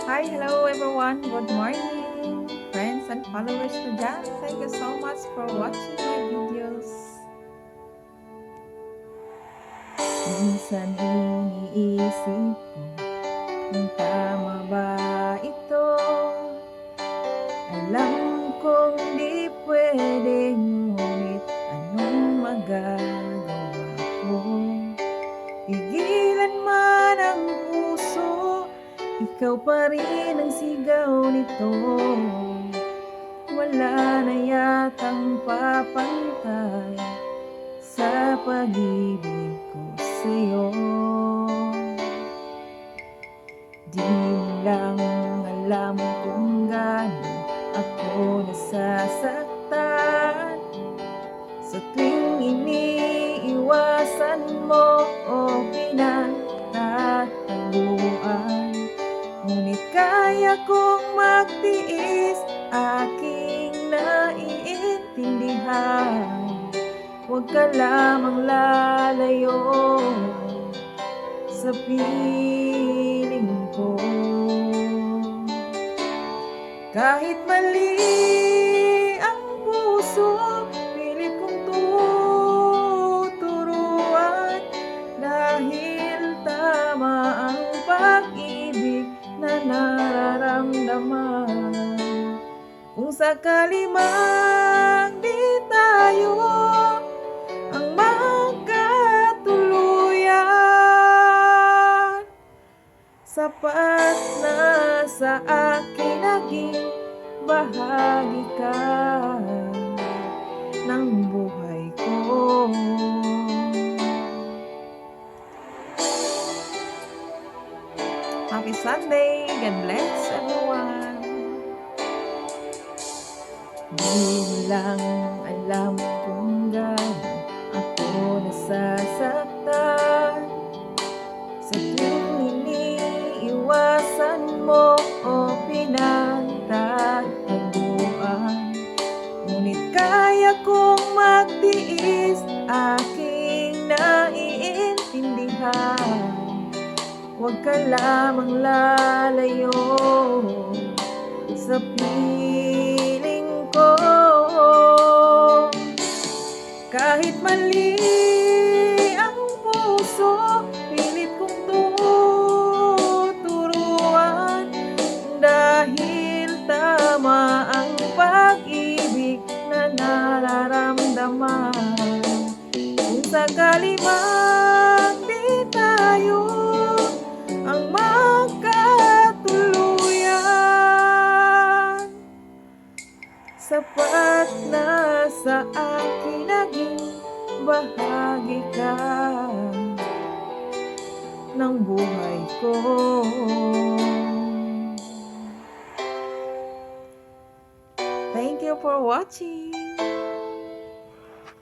Hi, hello everyone. Good morning, friends and followers ko dyan. Thank you so much for watching my videos. Minsan iniisip ko kung tama ba ito. Alam kong di pwedeng, ngunit anong magagawa ko? Pigilan man ang puso, ikaw pa rin ang sigaw nito. Wala na yatang papantay sa pag-ibig ko sa'yo. Di mo lang alam kung gaano ako nasasaktan sa tuwing iniiwasan mo o pinagtataguan. Ngunit kaya kong magtiis, aking naiintindihan. Huwag ka lamang lalayo sa piling ko. Kahit mali ang puso, pilit kong tuturuan. Dahil tama ang pag-ibig na nararamdaman. Kung sakali mang di tayo ang magkatuluyan, sapat na sa akin naging bahagi ka ng buhay ko. Happy Sunday! God bless everyone! Di mo lang alam kung gaano ako nasasaktan sa tuwing iniiwasan mo o pinagtataguan. Ngunit kaya kong magtiis, aking naiintindihan. Huwag ka lamang lalayo sa piling ko. Kahit mali ang puso, pilit kong tuturuan. Dahil tama ang pag-ibig na nararamdaman. Kung sakali man di tayo ang magkatuluyan, sapat na sa akin naging bahagi ka ng buhay ko. Thank you for watching.